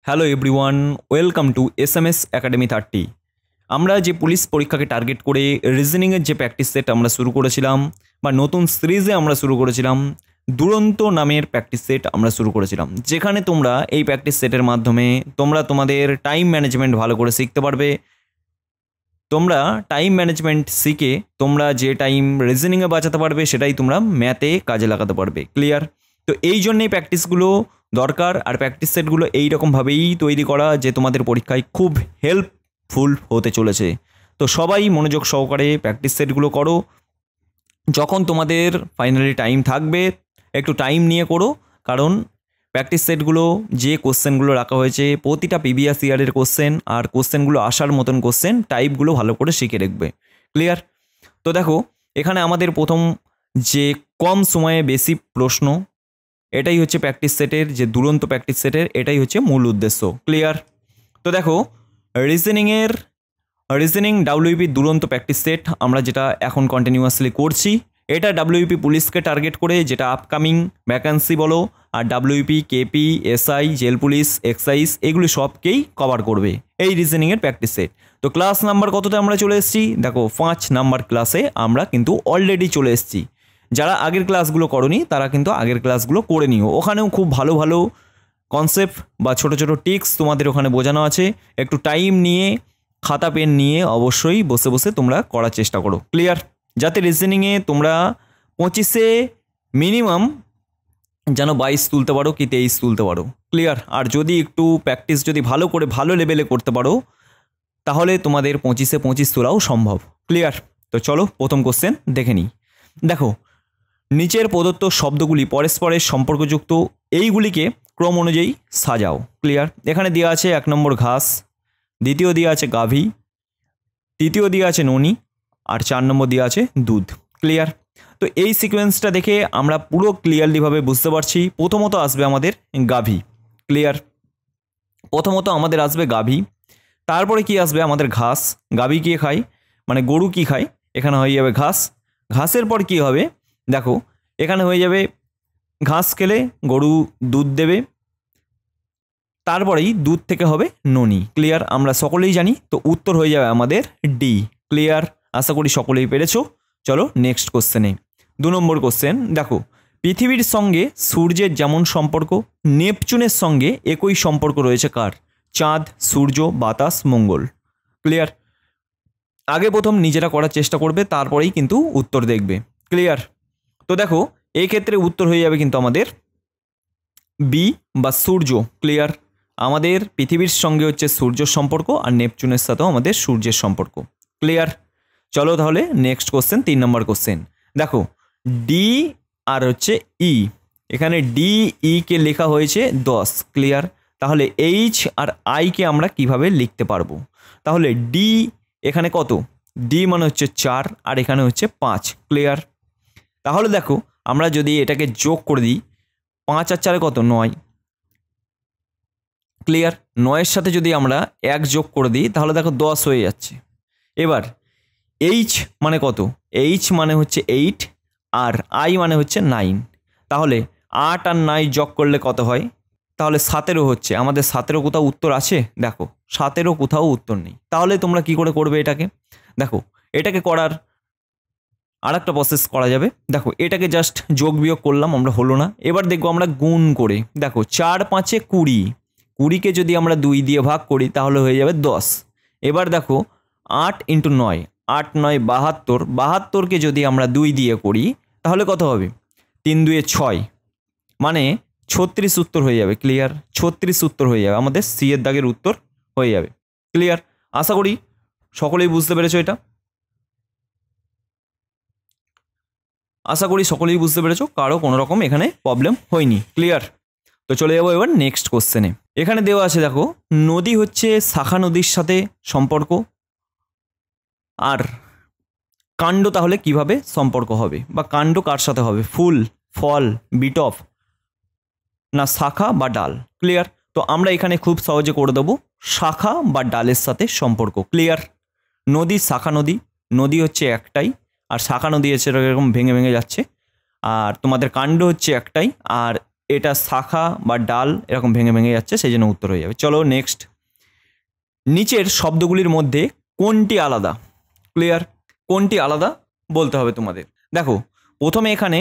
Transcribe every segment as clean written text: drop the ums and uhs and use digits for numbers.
Hello everyone, welcome to SMS academy 30। আমরা যে police পরীক্ষাকে টার্গেট করে রিজনিংয়ের যে প্র্যাকটিস সেট আমরা শুরু করেছিলাম বা নতুন সিরিজে আমরা শুরু করেছিলাম দুরন্ত নামের প্র্যাকটিস সেট আমরা শুরু করেছিলাম, যেখানে তোমরা এই প্র্যাকটিস সেটের মাধ্যমে তোমরা তোমাদের টাইম ম্যানেজমেন্ট ভালো করে শিখতে পারবে। তোমরা টাইম ম্যানেজমেন্ট শিখে তোমরা যে টাইম রিজনিংয়ে বাঁচাতে পারবে সেটাই তোমরা ম্যাথে কাজে লাগাতে পারবে। ক্লিয়ার? তো এই জন্যেই প্র্যাকটিসগুলো দরকার, আর প্র্যাকটিস সেটগুলো এইরকমভাবেই তৈরি করা যে তোমাদের পরীক্ষায় খুব হেল্পফুল হতে চলেছে। তো সবাই মনোযোগ সহকারে প্র্যাকটিস সেটগুলো করো। যখন তোমাদের ফাইনালি টাইম থাকবে একটু টাইম নিয়ে করো, কারণ প্র্যাকটিস সেটগুলো যে কোশ্চেনগুলো রাখা হয়েছে প্রতিটা প্রিভিয়াস ইয়ারের কোশ্চেন, আর কোশ্চেনগুলো আসার মতন কোশ্চেন টাইপগুলো ভালো করে শিখে রাখবে। ক্লিয়ার? তো দেখো এখানে আমাদের প্রথম যে কম সময়ে বেশি প্রশ্ন, এটাই হচ্ছে প্র্যাকটিস সেটের যে দুরন্ত প্র্যাকটিস সেটের এটাই হচ্ছে মূল উদ্দেশ্য। ক্লিয়ার? তো দেখো রিজনিং ডাব্লিউপি দুরন্ত প্র্যাকটিস সেট আমরা যেটা এখন কন্টিনিউয়াসলি করছি, এটা ডাব্লিউপি পুলিশকে টার্গেট করে, যেটা আপকামিং ভ্যাকান্সি বলো আর WP, KP, SI, jail police, excise এগুলি সবকেই কভার করবে এই রিজনিংয়ের প্র্যাকটিস সেট। তো ক্লাস নাম্বার কততে আমরা চলে এসেছি? দেখো 5 নাম্বার ক্লাসে আমরা কিন্তু অলরেডি চলে এসেছি। যারা আগের ক্লাসগুলো করনি তারা কিন্তু আগের ক্লাসগুলো করে নিও, ওখানেও খুব ভালো ভালো কনসেপ্ট বা ছোট ছোট টিক্স তোমাদের ওখানে বোঝানো আছে। একটু টাইম নিয়ে খাতা পেন নিয়ে অবশ্যই বসে বসে তোমরা করার চেষ্টা করো। ক্লিয়ার? যাতে রিজনিংয়ে তোমরা 25-এ মিনিমাম যেন 22 তুলতে পারো কি 23 তুলতে পারো। ক্লিয়ার? আর যদি একটু প্র্যাকটিস যদি ভালো করে ভালো লেভেলে করতে পারো তাহলে তোমাদের 25-এ 25 তোলাও সম্ভব। ক্লিয়ার? তো চলো প্রথম কোশ্চেন দেখে নিই। দেখো নিচের প্রদত্ত শব্দগুলি পরস্পরের সম্পর্কযুক্ত, এইগুলিকে ক্রম অনুযায়ী সাজাও। ক্লিয়ার? এখানে দেওয়া আছে 1 নম্বর ঘাস, দ্বিতীয় দেওয়া আছে গাভী, তৃতীয় দেওয়া আছে ননি, আর 4 নম্বর দেওয়া আছে দুধ। ক্লিয়ার? তো এই সিকোয়েন্সটা দেখে আমরা পুরো ক্লিয়ারলিভাবে বুঝতে পারছি প্রথমত আসবে আমাদের গাভী। ক্লিয়ার? প্রথমত আমাদের আসবে গাভী, তারপরে কি আসবে আমাদের ঘাস। গাভী কি খায় মানে গরু কি খায়, এখানে হয়ে যাবে ঘাস। ঘাসের পর কি হবে দেখো এখানে হয়ে যাবে ঘাস খেলে গরু দুধ দেবে, তারপরেই দুধ থেকে হবে ননি। ক্লিয়ার? আমরা সকলেই জানি, তো উত্তর হয়ে যাবে আমাদের ডি। ক্লিয়ার? আশা করি সকলেই পেরেছো। চলো নেক্সট কোশ্চেনে। 2 নম্বর কোশ্চেন দেখো, পৃথিবীর সঙ্গে সূর্যের যেমন সম্পর্ক নেপচুনের সঙ্গে একই সম্পর্ক রয়েছে কার? চাঁদ, সূর্য, বাতাস, মঙ্গল। ক্লিয়ার? আগে প্রথম নিজেরা করার চেষ্টা করবে, তারপরেই কিন্তু উত্তর দেখবে। ক্লিয়ার? তো দেখো এই ক্ষেত্রে উত্তর হয়ে যাবে কিন্তু আমাদের বি বা সূর্য। ক্লিয়ার? আমাদের পৃথিবীর সঙ্গে হচ্ছে সূর্যের সম্পর্ক, আর নেপচুনের সাথেও আমাদের সূর্যের সম্পর্ক। ক্লিয়ার? চলো তাহলে নেক্সট কোশ্চেন, 3 নম্বর কোশ্চেন। দেখো ডি আর হচ্ছে ই, এখানে ডি ই কে লেখা হয়েছে 10। ক্লিয়ার? তাহলে এইচ আর আইকে আমরা কিভাবে লিখতে পারবো? তাহলে ডি এখানে কত? ডি মানে হচ্ছে 4 আর এখানে হচ্ছে 5। ক্লিয়ার? তাহলে দেখো আমরা যদি এটাকে যোগ করে দিই, 5 আর 4 কত? 9। ক্লিয়ার? 9-এর সাথে যদি আমরা 1 যোগ করে দিই তাহলে দেখো 10 হয়ে যাচ্ছে। এবার এইচ মানে কত? এইচ মানে হচ্ছে 8 আর আই মানে হচ্ছে 9। তাহলে 8 আর 9 যোগ করলে কত হয়? তাহলে 17 হচ্ছে। আমাদের 17 কোথাও উত্তর আছে? দেখো 17 কোথাও উত্তর নেই। তাহলে তোমরা কি করে করবে এটাকে? দেখো এটাকে করার আর একটা প্রসেস করা যাবে। দেখো এটাকে জাস্ট যোগ বিয়োগ করলাম আমরা, হলো না। এবার দেখবো আমরা গুণ করে, দেখো 4 5-এ 20, 20কে যদি আমরা 2 দিয়ে ভাগ করি তাহলে হয়ে যাবে 10। এবার দেখো 8 × 9, 8 9 72, 72কে যদি আমরা 2 দিয়ে করি তাহলে কত হবে? 3 2 6, মানে 36 উত্তর হয়ে যাবে। ক্লিয়ার? 36 উত্তর হয়ে যাবে, আমাদের সি এর দাগের উত্তর হয়ে যাবে। ক্লিয়ার? আশা করি সকলেই বুঝতে পেরেছো এটা। আশা করি সকলেই বুঝতে পেরেছো, কারো কোনো রকম এখানে প্রবলেম হয়নি। ক্লিয়ার? তো চলে যাবো এবার নেক্সট কোশ্চেনে। এখানে দেওয়া আছে দেখো নদী হচ্ছে শাখা নদীর সাথে সম্পর্ক, আর কাণ্ড তাহলে কিভাবে সম্পর্ক হবে বা কাণ্ড কার সাথে হবে? ফুল, ফল, বিটপ, না শাখা বা ডাল? ক্লিয়ার? তো আমরা এখানে খুব সহজে করে দেবো শাখা বা ডালের সাথে সম্পর্ক। ক্লিয়ার? নদী শাখা নদী, নদী হচ্ছে একটাই আর শাখা নদী হচ্ছে এরকম ভেঙে ভেঙে যাচ্ছে, আর তোমাদের কাণ্ড হচ্ছে একটাই আর এটা শাখা বা ডাল এরকম ভেঙে ভেঙে যাচ্ছে, সেই জন্য উত্তর হয়ে যাবে। চলো নেক্সট, নিচের শব্দগুলির মধ্যে কোনটি আলাদা? ক্লিয়ার, কোনটি আলাদা বলতে হবে তোমাদের। দেখো প্রথমে এখানে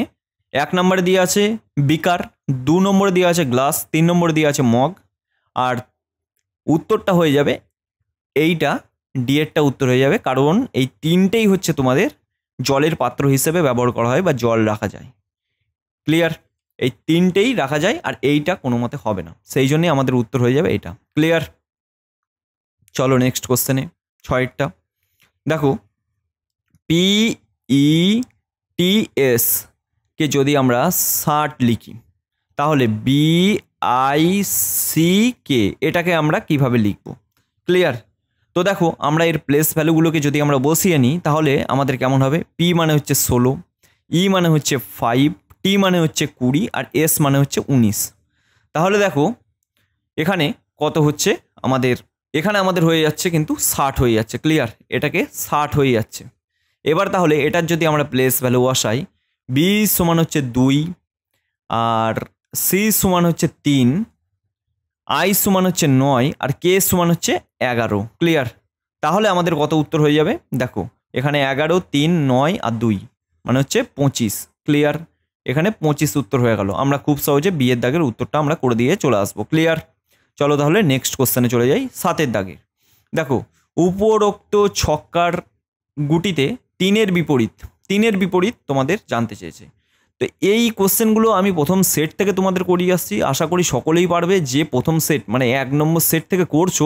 1 নম্বরে দিয়ে আছে বিকার, 2 নম্বরে দিয়ে আছে গ্লাস, 3 নম্বরে দিয়ে আছে মগ, আর উত্তরটা হয়ে যাবে এইটা, ডি এরটা উত্তর হয়ে যাবে, কারণ এই তিনটেই হচ্ছে তোমাদের জলের পাত্র হিসেবে ব্যবহার করা হয় বা জল রাখা যায়। ক্লিয়ার, এই তিনটেই রাখা যায় আর এইটা কোনো মতে হবে না, সেই জন্যই আমাদের উত্তর হয়ে যাবে এইটা। ক্লিয়ার, চলো নেক্সট কোশ্চেনে 6এরটা দেখো, PETS কে যদি আমরা 60 লিখি তাহলে BICK এটাকে আমরা কিভাবে লিখব? ক্লিয়ার, তো দেখো আমরা এর প্লেস ভ্যালুগুলোকে যদি আমরা বসিয়ে নিই তাহলে আমাদের কেমন হবে? P মানে হচ্ছে 16, E মানে হচ্ছে 5, T মানে হচ্ছে 20 আর S মানে হচ্ছে 19। তাহলে দেখো এখানে কত হচ্ছে আমাদের, এখানে আমাদের হয়ে যাচ্ছে কিন্তু 60 হয়ে যাচ্ছে। ক্লিয়ার, এটাকে 60 হয়ে যাচ্ছে। এবার তাহলে এটার যদি আমরা প্লেস ভ্যালু বসাই, B সমান হচ্ছে 2, আর C সমান হচ্ছে 3, I সমান হচ্ছে 9 আর K সমান হচ্ছে 11। ক্লিয়ার, তাহলে আমাদের কত উত্তর হয়ে যাবে? দেখো এখানে 11, 3, 9 আর 2 মানে হচ্ছে 25। ক্লিয়ার, এখানে 25 উত্তর হয়ে গেল। আমরা খুব সহজে বিয়ের দাগের উত্তরটা আমরা করে দিয়ে চলে আসবো। ক্লিয়ার, চলো তাহলে নেক্সট কোশ্চেনে চলে যাই। 7এর দাগের দেখো, উপরোক্ত ছক্কার গুটিতে 3-এর বিপরীত তোমাদের জানতে চেয়েছে। তো এই কোশ্চেনগুলো আমি প্রথম সেট থেকে তোমাদের করিয়ে আসছি, আশা করি সকলেই পারবে। যে প্রথম সেট মানে 1 নম্বর সেট থেকে করছো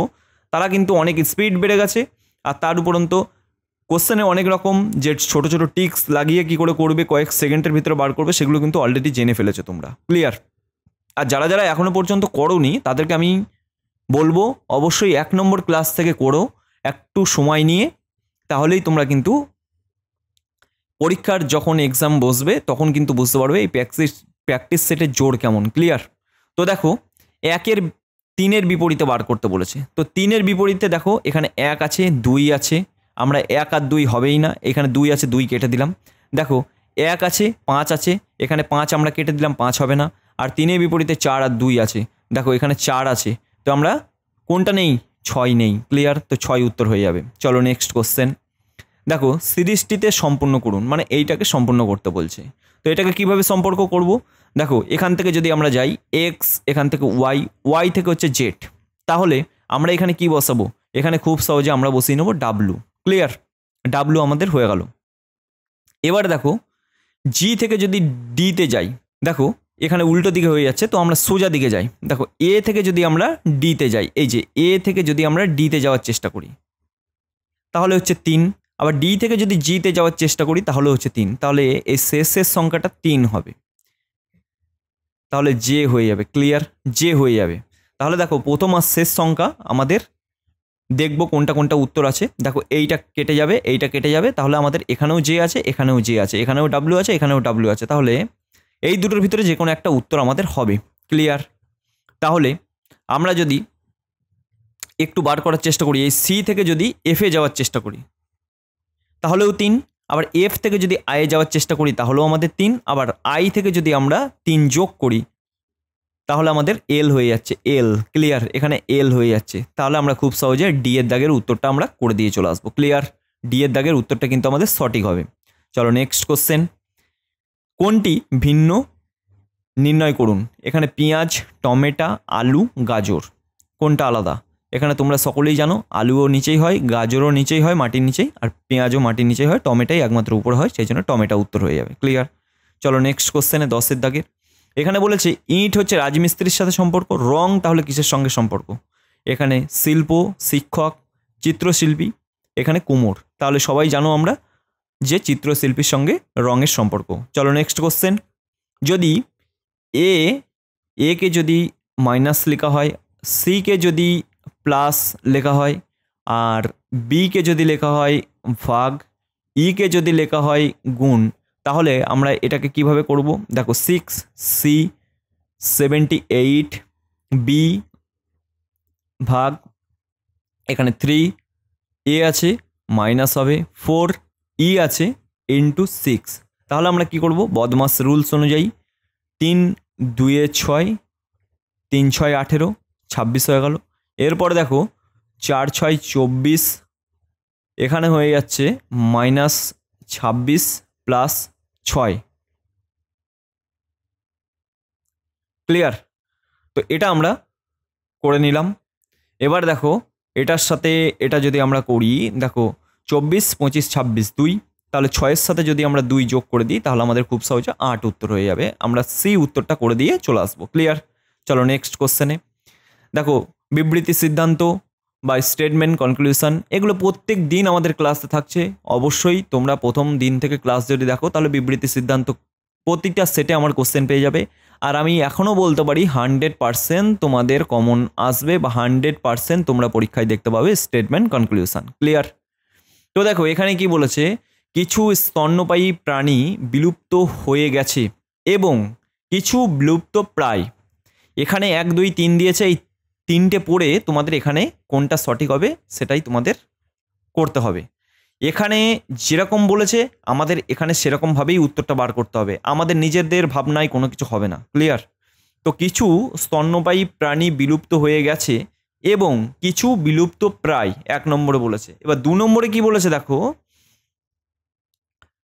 তারা কিন্তু অনেক স্পিড বেড়ে গেছে, আর তার উপরন্ত কোশ্চেনে অনেক রকম যে ছোট ছোট টিক্স লাগিয়ে কি করে করবে, কয়েক সেকেন্ডের ভিতরে বার করবে, সেগুলো কিন্তু অলরেডি জেনে ফেলেছো তোমরা। ক্লিয়ার, আর যারা যারা এখনো পর্যন্ত করোনি তাদেরকে আমি বলবো অবশ্যই 1 নম্বর ক্লাস থেকে করো একটু সময় নিয়ে, তাহলেই তোমরা কিন্তু পরীক্ষার যখন এক্সাম বসবে তখন কিন্তু বুঝতে পারবে এই প্র্যাকটিস সেটের জোর কেমন। ক্লিয়ার, তো দেখো 3-এর বিপরীতে বার করতে বলেছে। তো 3-এর বিপরীতে দেখো এখানে 1 আছে, 2 আছে, আমরা 1 আর 2 হবেই না, এখানে 2 আছে, 2 কেটে দিলাম। দেখো 1 আছে, 5 আছে, এখানে 5 আমরা কেটে দিলাম, 5 হবে না। আর 3-এর বিপরীতে 4 আর 2 আছে, দেখো এখানে 4 আছে, তো আমরা কোনটা নেই? 6 নেই। ক্লিয়ার, তো 6 উত্তর হয়ে যাবে। চলো নেক্সট কোশ্চেন দেখো, সিরিজটিতে সম্পূর্ণ করুন, মানে এইটাকে সম্পূর্ণ করতে বলছে। তো এটাকে কিভাবে সম্পর্ক করব? দেখো এখান থেকে যদি আমরা যাই এক্স, এখান থেকে ওয়াই, ওয়াই থেকে হচ্ছে জেড, তাহলে আমরা এখানে কি বসাবো? এখানে খুব সহজে আমরা বসিয়ে নেবো ডাব্লু। ক্লিয়ার, ডাব্লু আমাদের হয়ে গেল। এবার দেখো জি থেকে যদি ডিতে যাই, দেখো এখানে উল্টো দিকে হয়ে যাচ্ছে, তো আমরা সোজা দিকে যাই। দেখো এ থেকে যদি আমরা ডিতে যাই, এই যে এ থেকে যদি আমরা ডিতে যাওয়ার চেষ্টা করি তাহলে হচ্ছে 3, আবার ডি থেকে যদি জিতে যাওয়ার চেষ্টা করি তাহলে হচ্ছে 3, তাহলে এই শেষের সংখ্যাটা 3 হবে, তাহলে জে হয়ে যাবে। ক্লিয়ার, জে হয়ে যাবে। তাহলে দেখো প্রথম আর শেষ সংখ্যা আমাদের দেখবো কোনটা কোনটা উত্তর আছে। দেখো এইটা কেটে যাবে, এইটা কেটে যাবে, তাহলে আমাদের এখানেও জে আছে, এখানেও জে আছে, এখানেও ডাব্লিউ আছে, এখানেও ডাব্লিউ আছে, তাহলে এই দুটোর ভিতরে যে কোনো একটা উত্তর আমাদের হবে। ক্লিয়ার, তাহলে আমরা যদি একটু বার করার চেষ্টা করি, এই সি থেকে যদি এফে যাওয়ার চেষ্টা করি তাহলেও 3, আবার এফ থেকে যদি আই যাওয়ার চেষ্টা করি তাহলেও আমাদের 3, আবার আই থেকে যদি আমরা 3 যোগ করি তাহলে আমাদের এল হয়ে যাচ্ছে, এল। ক্লিয়ার, এখানে এল হয়ে যাচ্ছে, তাহলে আমরা খুব সহজে ডি এর দাগের উত্তরটা আমরা করে দিয়ে চলে আসবো। ক্লিয়ার, ডি এর দাগের উত্তরটা কিন্তু আমাদের সঠিক হবে। চলো নেক্সট কোশ্চেন, কোনটি ভিন্ন নির্ণয় করুন। এখানে পেঁয়াজ, টমেটো, আলু, গাজর, কোনটা আলাদা? এখানে তোমরা সকলেই জানো আলুও নিচেই হয়, গাজরও নিচেই হয় মাটির নিচেই, আর পেঁয়াজও মাটির নিচেই হয়, টমেটোই একমাত্র উপরে হয়, সেই জন্য টমেটো উত্তর হয়ে যাবে। ক্লিয়ার, চলো নেক্সট কোশ্চেনে 10-এর দাগের এখানে বলেছে ইট হচ্ছে রাজমিস্ত্রির সাথে সম্পর্ক, রং তাহলে কিসের সঙ্গে সম্পর্ক? এখানে শিল্প, শিক্ষক, চিত্রশিল্পী, এখানে কুমোর, তাহলে সবাই জানো আমরা যে চিত্রশিল্পীর সঙ্গে রঙের সম্পর্ক। চলো নেক্সট কোশ্চেন, যদি এ কে যদি মাইনাস লেখা হয়, সি কে যদি প্লাস লেখা হয়, আর বি কে যদি লেখা হয় ভাগ, ই কে যদি লেখা হয় গুণ, তাহলে আমরা এটাকে কিভাবে করব? দেখো 6 সি 78 বি ভাগ এখানে 3 এ আছে মাইনাস হবে 4 ই আছে ইন্টু 6, তাহলে আমরা কি করব? বদমাস রুলস অনুযায়ী 3 2 এ 6, 3 6 18, 26 হয়ে গেল। এরপরে দেখো 4 6 24, এখানে হয়ে যাচ্ছে -26 প্লাস 6। ক্লিয়ার? তো এটা আমরা করে নিলাম। এবার দেখো এটার সাথে এটা যদি আমরা করি, দেখো 24 25 26 2, তাহলে 6-এর সাথে যদি আমরা 2 যোগ করে দিই তাহলে আমাদের খুব সহজে 8 উত্তর হয়ে যাবে। আমরা সি উত্তরটা করে দিয়ে চলে আসবো। ক্লিয়ার? চলো নেক্সট কোশ্চেনে। দেখো বিবৃতি সিদ্ধান্ত বা স্টেটমেন্ট কনক্লুশন এগুলো প্রত্যেক দিন আমাদের ক্লাসে থাকছে। অবশ্যই তোমরা প্রথম দিন থেকে ক্লাস যদি দেখো তাহলে বিবৃতি সিদ্ধান্ত প্রতিটা সেটে আমার কোশ্চেন পেয়ে যাবে। আর আমি এখনও বলতে পারি 100% তোমাদের কমন আসবে বা 100% তোমরা পরীক্ষায় দেখতে পাবে স্টেটমেন্ট কনক্লুশন। ক্লিয়ার? তো দেখো এখানে কি বলেছে, কিছু স্তন্যপায়ী প্রাণী বিলুপ্ত হয়ে গেছে এবং কিছু বিলুপ্ত প্রায়। এখানে 1 2 3 দিয়েছে, এই 3টে পড়ে তোমাদের এখানে কোনটা সঠিক হবে সেটাই তোমাদের করতে হবে। এখানে যেরকম বলেছে আমাদের এখানে সেরকমভাবেই উত্তরটা বার করতে হবে, আমাদের নিজেদের ভাবনায় কোনো কিছু হবে না। ক্লিয়ার? তো কিছু স্তন্যপায়ী প্রাণী বিলুপ্ত হয়ে গেছে এবং কিছু বিলুপ্ত প্রায় 1 নম্বরে বলেছে। এবার 2 নম্বরে কি বলেছে দেখো,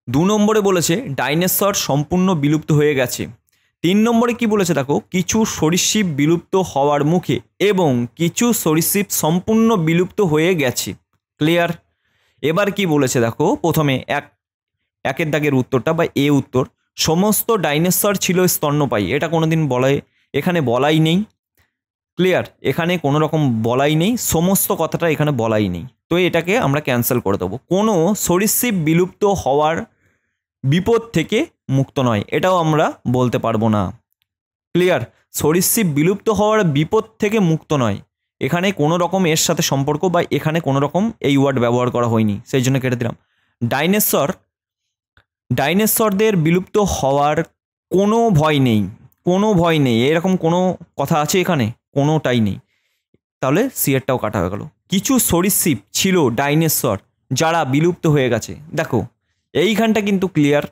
2 নম্বরে বলেছে ডাইনোসর সম্পূর্ণ বিলুপ্ত হয়ে গেছে। 3 নম্বরে কি বলেছে দেখো, কিছু সরীসৃপ বিলুপ্ত হওয়ার মুখে এবং কিছু সরীসৃপ সম্পূর্ণ বিলুপ্ত হয়ে গেছে। ক্লিয়ার? এবার কি বলেছে দেখো, প্রথমে একের দাগের উত্তরটা বা এ উত্তর, সমস্ত ডাইনোসর ছিল স্তন্যপায়ী। এটা কোনোদিন এখানে বলাই নেই। ক্লিয়ার? এখানে কোনো রকম বলাই নেই, সমস্ত কথাটা এখানে বলাই নেই। তো এটাকে আমরা ক্যান্সেল করে দেবো। কোনো সরীসৃপ বিলুপ্ত হওয়ার বিপদ থেকে মুক্ত নয়, এটাও আমরা বলতে পারবো না। ক্লিয়ার? সরীসৃপ বিলুপ্ত হওয়ার বিপদ থেকে মুক্ত নয়, এখানে কোনো রকম এর সাথে সম্পর্ক বা এখানে কোনো রকম এই ওয়ার্ড ব্যবহার করা হয়নি, সেই জন্য কেটে দিলাম। ডাইনোসরদের বিলুপ্ত হওয়ার কোনো ভয় নেই, কোনো ভয় নেই, এরকম কোনো কথা আছে এখানে? কোনোটাই নেই। তাহলে সিএরটাও কাটা হয়ে গেল। কিছু সরীসৃপ ছিল ডাইনোসর যারা বিলুপ্ত হয়ে গেছে। দেখো এইখানটা কিন্তু ক্লিয়ার,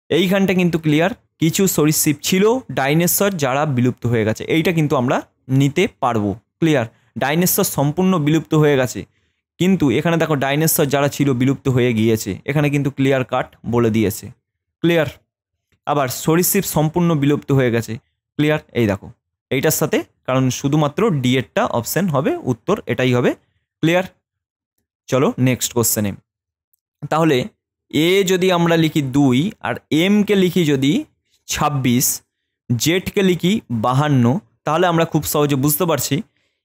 এইখানটা কিন্তু ক্লিয়ার। কিছু সরীসৃপ ছিল ডাইনোসর যারা বিলুপ্ত হয়ে গেছে, এইটা কিন্তু আমরা নিতে পারবো। ক্লিয়ার? ডাইনোসর সম্পূর্ণ বিলুপ্ত হয়ে গেছে, কিন্তু এখানে দেখো ডাইনোসর যারা ছিল বিলুপ্ত হয়ে গিয়েছে, এখানে কিন্তু ক্লিয়ার কাট বলে দিয়েছে। ক্লিয়ার? আবার সরীসৃপ সম্পূর্ণ বিলুপ্ত হয়ে গেছে। ক্লিয়ার? এই দেখো এইটার সাথে, কারণ শুধুমাত্র ডি এরটা অপশন হবে উত্তর, এটাই হবে। ক্লিয়ার? চলো নেক্সট কোশ্চেনে। তাহলে এ যদি আমরা লিখি 2 আর এমকে লিখি যদি 26, জেডকে লিখি 52, তাহলে আমরা খুব সহজে বুঝতে পারছি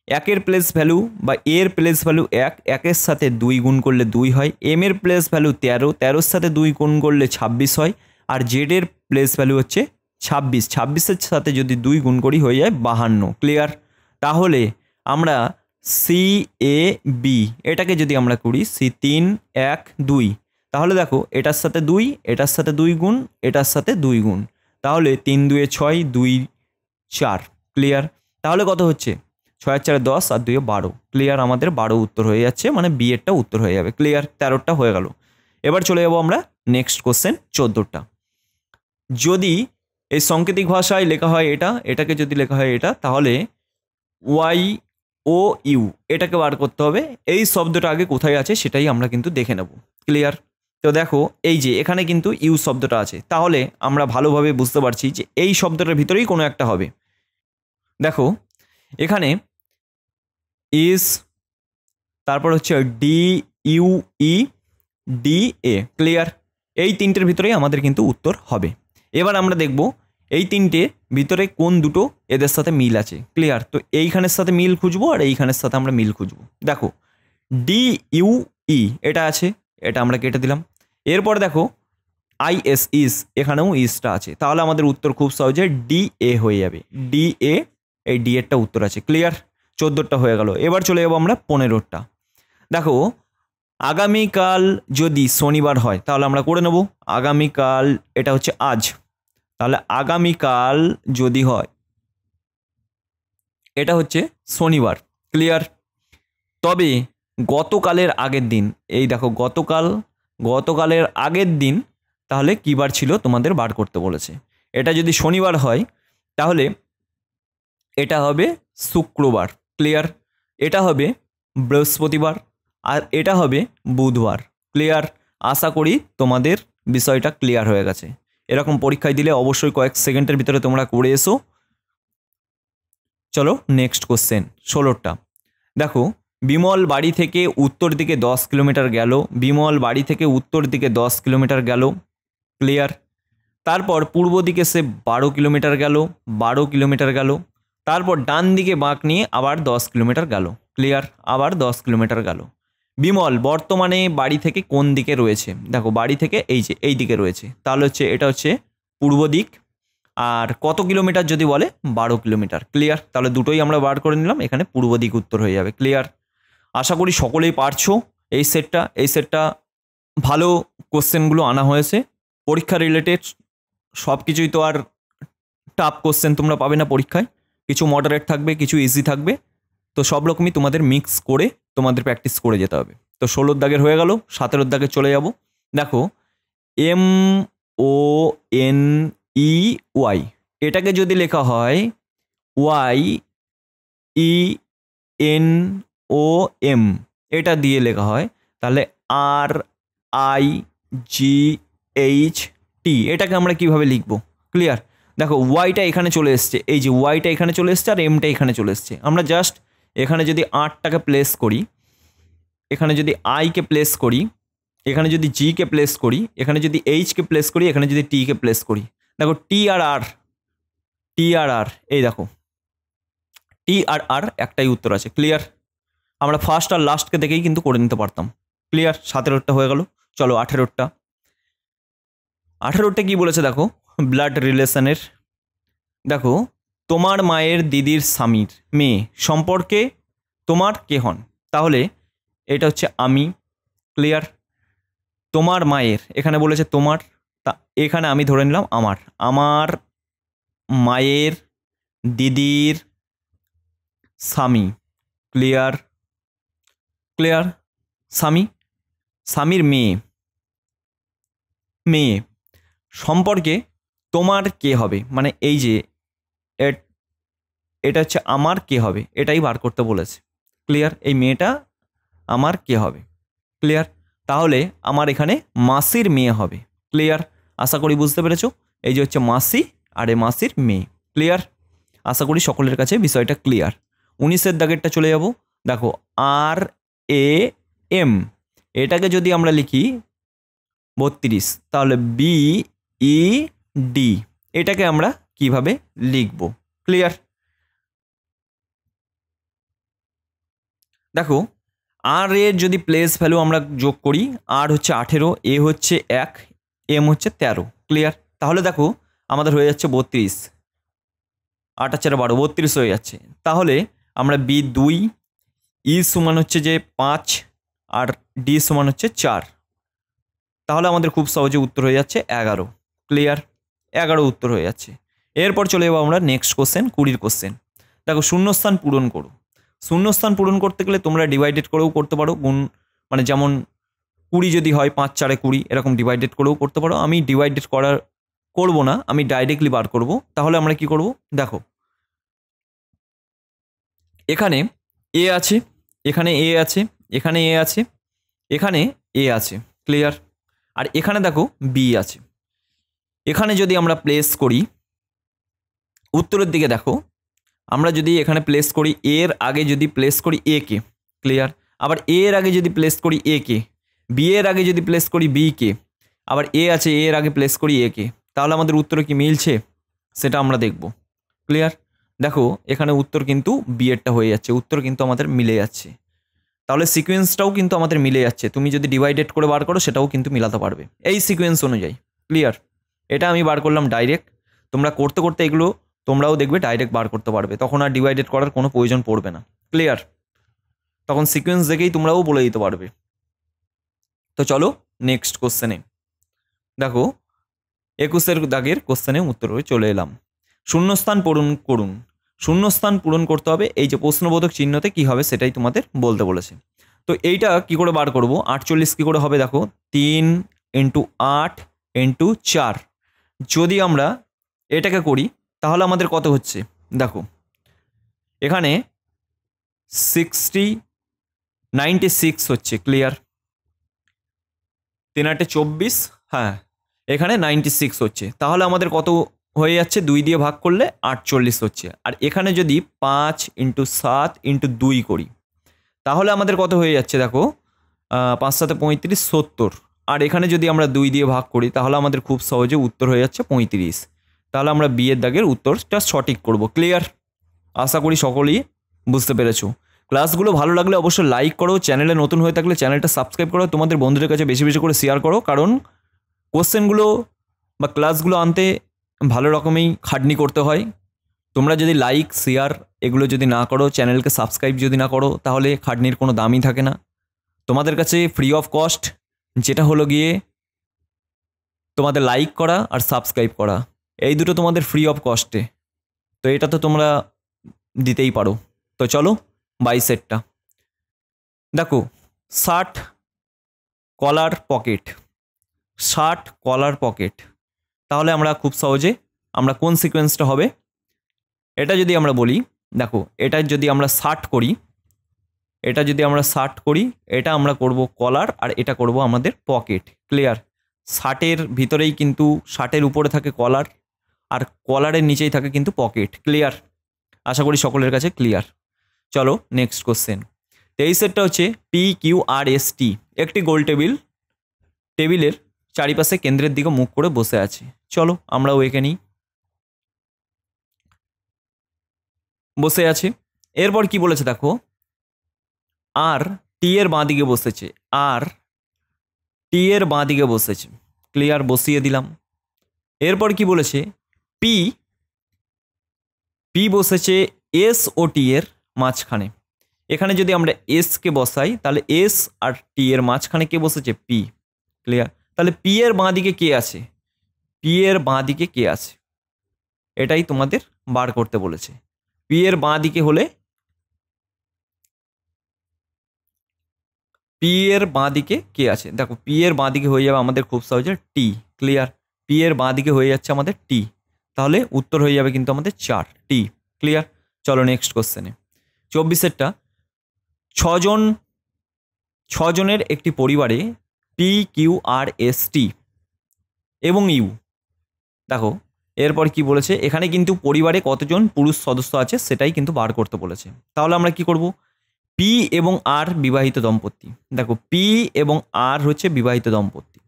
একের প্লেস ভ্যালু বা এর প্লেস ভ্যালু 1, 1-এর সাথে 2 গুণ করলে 2 হয়। এম এর প্লেস ভ্যালু 13, 13-এর সাথে 2 গুণ করলে 26 হয়। আর জেডের প্লেস ভ্যালু হচ্ছে 26, 26-এর সাথে যদি 2 গুণ করি হয়ে যায় 52। ক্লিয়ার? তাহলে আমরা সি এ বি এটাকে যদি আমরা করি C3 1 2, তাহলে দেখো এটার সাথে 2, এটার সাথে 2 গুণ, এটার সাথে 2 গুণ, তাহলে 3 2 6, 2 4। ক্লিয়ার? তাহলে কত হচ্ছে 6 আর 4 10 আর 2 12। ক্লিয়ার? আমাদের 12 উত্তর হয়ে যাচ্ছে, মানে বি এরটা উত্তর হয়ে যাবে। ক্লিয়ার? 13টা হয়ে গেল। এবার চলে যাবো আমরা নেক্সট কোশ্চেন 14টা। যদি এই সাংকেতিক ভাষায় লেখা হয় এটাকে যদি লেখা হয় এটা, তাহলে ওয়াই ও ইউ এটাকে বার করতে হবে। এই শব্দটা আগে কোথায় আছে সেটাই আমরা কিন্তু দেখে নেব। ক্লিয়ার? তো দেখো এই যে এখানে কিন্তু ইউ শব্দটা আছে, তাহলে আমরা ভালোভাবে বুঝতে পারছি যে এই শব্দটার ভিতরেই কোনো একটা হবে। দেখো এখানে ইজ, তারপর হচ্ছে D U E D A. Clear? এই তিনটের ভিতরেই আমাদের কিন্তু উত্তর হবে। এবার আমরা দেখব এই তিনটে ভিতরে কোন দুটো এদের সাথে মিল আছে। ক্লিয়ার? তো এইখানের সাথে মিল খুঁজবো আর এইখানের সাথে আমরা মিল খুঁজবো। দেখো ডি ইউ ই এটা আছে, এটা আমরা কেটে দিলাম। এরপর দেখো আইএস ইজ, এখানেও ইজটা আছে, তাহলে আমাদের উত্তর খুব সহজে ডি এ হয়ে যাবে। ডি এ, এই ডি এরটা উত্তর আছে। ক্লিয়ার? 14টা হয়ে গেল। এবার চলে যাবো আমরা 15টা। দেখো আগামীকাল যদি শনিবার হয় তাহলে আমরা করে নেব আগামীকাল, এটা হচ্ছে আজ, তাহলে আগামীকাল যদি হয় এটা হচ্ছে শনিবার। ক্লিয়ার? তবে গতকালের আগের দিন, এই দেখো গতকালের আগের দিন তাহলে কী বার ছিল তোমাদের বার করতে বলেছে। এটা যদি শনিবার হয় তাহলে এটা হবে শুক্রবার, ক্লিয়ার। এটা হবে বৃহস্পতিবার, আর এটা হবে বুধবার, ক্লিয়ার। আশা করি তোমাদের বিষয়টা ক্লিয়ার হয়ে গেছে। এরকম পরীক্ষায় দিলে অবশ্যই কয়েক সেকেন্ডের ভিতরে তোমরা করে এসো। চলো নেক্সট কোশ্চেন 16টা। দেখো, বিমল বাড়ি থেকে উত্তর দিকে 10 কিলোমিটার গেল, বিমল বাড়ি থেকে উত্তর দিকে 10 কিলোমিটার গেল, ক্লিয়ার। তারপর পূর্ব দিকে সে 12 কিলোমিটার গেল, 12 কিলোমিটার গেল। তারপর ডান দিকে বাঁক নিয়ে আবার 10 কিলোমিটার গেল, ক্লিয়ার, আবার 10 কিলোমিটার গেল। বিমল বর্তমানে বাড়ি থেকে কোন দিকে রয়েছে? দেখো, বাড়ি থেকে এই যে এই দিকে রয়েছে, তাহলে হচ্ছে এটা হচ্ছে পূর্ব দিক। আর কত কিলোমিটার যদি বলে 12 কিলোমিটার, ক্লিয়ার। তাহলে দুটোই আমরা বার করে নিলাম, এখানে পূর্ব দিক উত্তর হয়ে যাবে, ক্লিয়ার। আশা করি সকলেই পারছো। এই সেটটা ভালো কোশ্চেনগুলো আনা হয়েছে। পরীক্ষা রিলেটেড সব কিছুই তো আর টাফ কোশ্চেন তোমরা পাবে না পরীক্ষায়, কিছু মডারেট থাকবে, কিছু ইজি থাকবে। তো সব রকমই তোমাদের মিক্স করে তোমাদের প্র্যাকটিস করে যেতে হবে। তো 16 দাগের হয়ে গেল, 17 দাগে চলে যাব। দেখো, MONEY, এটাকে যদি লেখা হয় YENOM, এটা দিয়ে লেখা হয়, তাহলে RIGHT, এটাকে আমরা কিভাবে লিখব? ক্লিয়ার। দেখো, ওয়াইটা এখানে চলে এসছে, এই যে ওয়াইটা এখানে চলে এসছে, আর এমটা এখানে চলে এসছে। আমরা জাস্ট এখানে যদি আরটাকে প্লেস করি, এখানে যদি আইকে প্লেস করি, এখানে যদি জিকে প্লেস করি, এখানে যদি এইচকে প্লেস করি, এখানে যদি টিকে প্লেস করি, দেখো টি আর আর, এই দেখো টি আর আর একটাই উত্তর আছে, ক্লিয়ার। আমরা ফার্স্ট আর লাস্টকে দেখেই কিন্তু করে নিতে পারতাম, ক্লিয়ার। 17টা হয়ে গেল। চলো 18টা কি বলেছে দেখো, ব্লাড রিলেশনের। দেখো, তোমার মায়ের দিদির স্বামীর মেয়ে সম্পর্কে তোমার কে হন? তাহলে এটা হচ্ছে আমি, ক্লিয়ার। তোমার মায়ের, এখানে বলেছে তোমার, তা এখানে আমি ধরে নিলাম আমার মায়ের দিদির স্বামী, ক্লিয়ার। স্বামীর মেয়ে সম্পর্কে তোমার কে হবে, মানে এই যে এটা হচ্ছে আমার কে হবে, এটাই বার করতে বলেছে, ক্লিয়ার। এই মেয়েটা আমার কে হবে, ক্লিয়ার। তাহলে আমার এখানে মাসির মেয়ে হবে, ক্লিয়ার। আশা করি বুঝতে পেরেছো। এই যে হচ্ছে মাসি, আর এই মাসির মেয়ে, ক্লিয়ার। আশা করি সকলের কাছে বিষয়টা ক্লিয়ার। 19 দাগেরটা চলে যাব। দেখো, RAM, এটাকে যদি আমরা লিখি 32, তাহলে BED, এটাকে আমরা কিভাবে লিখব, ক্লিয়ার। দেখো, আর এর যদি প্লেস ভ্যালু আমরা যোগ করি, আর হচ্ছে 18, এ হচ্ছে 1, এম হচ্ছে 13, ক্লিয়ার। তাহলে দেখো আমাদের হয়ে যাচ্ছে 32, 8 আর 4 12, 32 হয়ে যাচ্ছে। তাহলে আমরা B2, ই সমান হচ্ছে যে 5, আর ডি সমান হচ্ছে 4। তাহলে আমাদের খুব সহজে উত্তর হয়ে যাচ্ছে 11, ক্লিয়ার। 11 উত্তর হয়ে যাচ্ছে। এরপর চলে যাবো আমরা নেক্সট কোশ্চেন, 20 কোশ্চেন। দেখো, শূন্যস্থান পূরণ করো। শূন্যস্থান পূরণ করতে গেলে তোমরা ডিভাইডেড করেও করতে পারো, গুণ, মানে যেমন 20 যদি হয় 5 4 20, এরকম ডিভাইডেড করেও করতে পারো। আমি ডিভাইডেড করব না, আমি ডাইরেক্টলি বার করব। তাহলে আমরা কি করব? দেখো, এখানে এ আছে, এখানে এ আছে, এখানে এ আছে, এখানে এ আছে, ক্লিয়ার। আর এখানে দেখো বি আছে। এখানে যদি আমরা প্লেস করি উত্তরের দিকে, দেখো আমরা যদি এখানে প্লেস করি, এর আগে যদি প্লেস করি এ কে, ক্লিয়ার। আবার এর আগে যদি প্লেস করি এ কে, বি এর আগে যদি প্লেস করি বি কে, আবার এ আছে, এর আগে প্লেস করি এ কে, তাহলে আমাদের উত্তরে কি মিলছে সেটা আমরা দেখব, ক্লিয়ার। দেখো, এখানে উত্তর কিন্তু বি এরটা হয়ে যাচ্ছে, উত্তর কিন্তু আমাদের মিলে যাচ্ছে। তাহলে সিকোয়েন্সটাও কিন্তু আমাদের মিলে যাচ্ছে। তুমি যদি ডিভাইডেড করে বার করো সেটাও কিন্তু মিলাতে পারবে এই সিকোয়েন্স অনুযায়ী, ক্লিয়ার। এটা আমি বার করলাম ডাইরেক্ট। তোমরা করতে করতে এগুলো তোমরাও দেখবে ডাইরেক্ট বার করতে পারবে, তখন আর ডিভাইডেড করার কোনো প্রয়োজন পড়বে না, ক্লিয়ার। তখন সিকোয়েন্স দেখেই তোমরাও বলে দিতে পারবে। তো চলো নেক্সট কোশ্চেনে। দেখো, 21 দাগের কোশ্চেনে উত্তর হয়ে চলে এলাম। শূন্যস্থান পূরণ করুন। শূন্যস্থান পূরণ করতে হবে, এই যে প্রশ্নবোধক চিহ্নতে কি হবে সেটাই তোমাদের বলতে বলেছে। তো এইটা কি করে বার করব? 48 কি করে হবে? দেখো, 3 × 8 × 4। যদি আমরা এটাকে করি তাহলে আমাদের কত হচ্ছে দেখো, এখানে 96 হচ্ছে। ক্লিয়ার, 3×8 = 24, হ্যাঁ এখানে 96 হচ্ছে। তাহলে আমাদের কত হয়ে যাচ্ছে, 2 দিয়ে ভাগ করলে 48 হচ্ছে। আর এখানে যদি 5 × 7 × 2 করি তাহলে আমাদের কত হয়ে যাচ্ছে দেখো, 5 × 7 = 35, 70। আর এখানে যদি আমরা 2 দিয়ে ভাগ করি তাহলে আমাদের খুব সহজে উত্তর হয়ে যাচ্ছে 35। তাহলে আমরা বিয়ের দাগের উত্তরটা সঠিক করব। ক্লিয়ার, আশা করি সকলেই বুঝতে পেরেছো। ক্লাসগুলো ভালো লাগলে অবশ্যই লাইক করো, চ্যানেলে নতুন হয়ে থাকলে চ্যানেলটা সাবস্ক্রাইব করো, তোমাদের বন্ধুদের কাছে বেশি বেশি করে শেয়ার করো, কারণ কোশ্চেনগুলো বা ক্লাসগুলো আনতে ভালো রকমেই খাটনি করতে হয়। তোমরা যদি লাইক শেয়ার এগুলো যদি না করো, চ্যানেলকে সাবস্ক্রাইব যদি না করো, তাহলে খাটনির কোনো দামই থাকে না। তোমাদের কাছে ফ্রি অফ কস্ট যেটা হলো গিয়ে তোমাদের লাইক করা আর সাবস্ক্রাইব করা, এই দুটো তোমাদের ফ্রি অফ কস্টে, তো এটা তো তোমরা দিতেই পারো। তো চলো 22 সেটটা দেখো, 60 কলার পকেট, 60 কলার পকেট। তাহলে আমরা খুব সহজে আমরা কোন সিকোয়েন্সটা হবে এটা যদি আমরা বলি, দেখো এটা যদি আমরা 60 করি, এটা যদি আমরা 60 করি, এটা আমরা করব কলার আর এটা করব আমাদের পকেট। ক্লিয়ার, 60-এর ভিতরেই কিন্তু 60-এর উপরে থাকে কলার আর কলারের নিচেই থাকে কিন্তু পকেট। ক্লিয়ার, আশা করি সকলের কাছে ক্লিয়ার। চলো নেক্সট কোশ্চেন। 23 সেটটা হচ্ছে PQRST, একটি গোল টেবিলের চারিপাশে কেন্দ্রের দিকে মুখ করে বসে আছে। চলো আমরাও এখানেই বসে আছি। এরপর কি বলেছে দেখো, আর টি এর বাঁ দিকে বসেছে, আর টি এর বাঁ দিকে বসেছে। ক্লিয়ার, বসিয়ে দিলাম। এরপর কি বলেছে, পি বসেছে এস ও টি এর মাঝখানে। এখানে যদি আমরা এস কে বসাই তাহলে এস আর টি এর মাঝখানে কে বসেছে, পি। ক্লিয়ার, তাহলে পি এর বাঁ দিকে কে আছে, পি এর বাঁ দিকে কে আছে এটাই তোমাদের বার করতে বলেছে। পি এর বাঁ দিকে হলে, পি এর বাঁ দিকে কে আছে দেখো, পি এর বাঁ দিকে হয়ে যাবে আমাদের খুব সহজে টি। ক্লিয়ার, পি এর বাঁ দিকে হয়ে যাচ্ছে আমাদের টি, তাহলে উত্তর হয়ে যাবে কিন্তু আমাদের 4 টি। ক্লিয়ার, চলো নেক্সট কোশ্চেনে। 24-এরটা, 6 জনের একটি পরিবারে PQRST এবং ইউ। দেখো এরপর কি বলেছে, এখানে কিন্তু পরিবারে কতজন পুরুষ সদস্য আছে সেটাই কিন্তু বার করতে বলেছে। তাহলে আমরা কি করব, পি এবং আর বিবাহিত দম্পতি। দেখো পি এবং আর হচ্ছে বিবাহিত দম্পতি।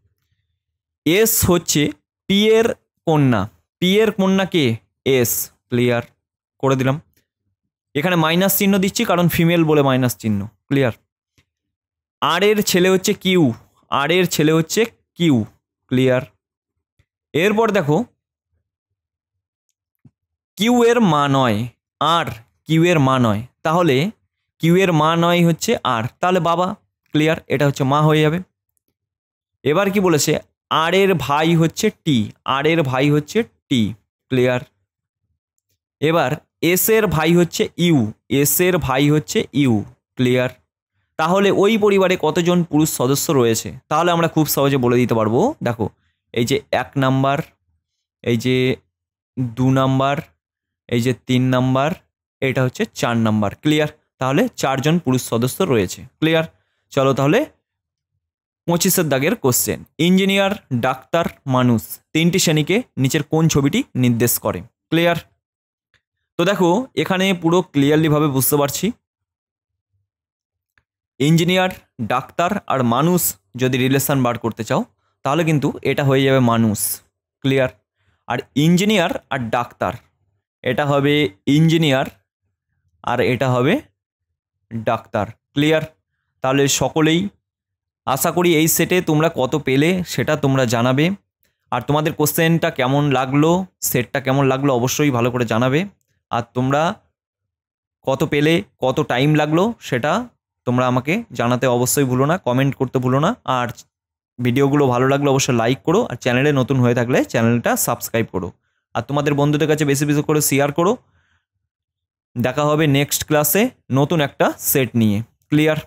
এস হচ্ছে পি এর কন্যা, পি এর কন্যা কে, এস। ক্লিয়ার করে দিলাম। এখানে মাইনাস চিহ্ন দিচ্ছি কারণ ফিমেল বলে মাইনাস চিহ্ন। ক্লিয়ার, আর এর ছেলে হচ্ছে কিউ, আর এর ছেলে হচ্ছে কিউ। ক্লিয়ার, এরপর দেখো কিউ এর মা নয়, আর কিউ এর মা নয়, তাহলে কিউ এর মা নয় হচ্ছে আর, তাহলে বাবা। ক্লিয়ার, এটা হচ্ছে মা হয়ে যাবে। এবার কি বলেছে, আর এর ভাই হচ্ছে টি, আর এর ভাই হচ্ছে টি। ক্লিয়ার, এবার এস এর ভাই হচ্ছে ইউ, এস এর ভাই হচ্ছে ইউ। ক্লিয়ার, তাহলে ওই পরিবারে কতজন পুরুষ সদস্য রয়েছে তাহলে আমরা খুব সহজে বলে দিতে পারবো। দেখো এই যে 1 নাম্বার, এই যে 2 নাম্বার, এই যে 3 নাম্বার, এটা হচ্ছে 4 নাম্বার। ক্লিয়ার, তাহলে 4 জন পুরুষ সদস্য রয়েছে। ক্লিয়ার, চলো তাহলে 25-এর দাগের কোশ্চেন। ইঞ্জিনিয়ার, ডাক্তার, মানুষ, 3টি শ্রেণীকে নিচের কোন ছবিটি নির্দেশ করে। ক্লিয়ার, তো দেখো এখানে পুরো ক্লিয়ারলি ভাবে বুঝতে পারছি, ইঞ্জিনিয়ার, ডাক্তার আর মানুষ যদি রিলেশন বার করতে চাও তাহলে কিন্তু এটা হয়ে যাবে মানুষ। ক্লিয়ার, আর ইঞ্জিনিয়ার আর ডাক্তার এটা হবে ইঞ্জিনিয়ার আর এটা হবে ডাক্তার। ক্লিয়ার, তাহলে সকলেই আশা করি এই সেটে তোমরা কত পেলে সেটা তোমরা জানাবে, আর তোমাদের কোশ্চেনটা কেমন লাগলো, সেটটা কেমন লাগলো অবশ্যই ভালো করে জানাবে। আর তোমরা কত পেলে, কত টাইম লাগলো সেটা তোমরা আমাকে জানাতে অবশ্যই ভুলো না, কমেন্ট করতে ভুলো না। আর ভিডিওগুলো ভালো লাগলে অবশ্যই লাইক করো, আর চ্যানেলে নতুন হয়ে থাকলে চ্যানেলটা সাবস্ক্রাইব করো, আর তোমাদের বন্ধুদের কাছে বেশি বেশি করে শেয়ার করো। দেখা হবে নেক্সট ক্লাসে নতুন একটা সেট নিয়ে। ক্লিয়ার।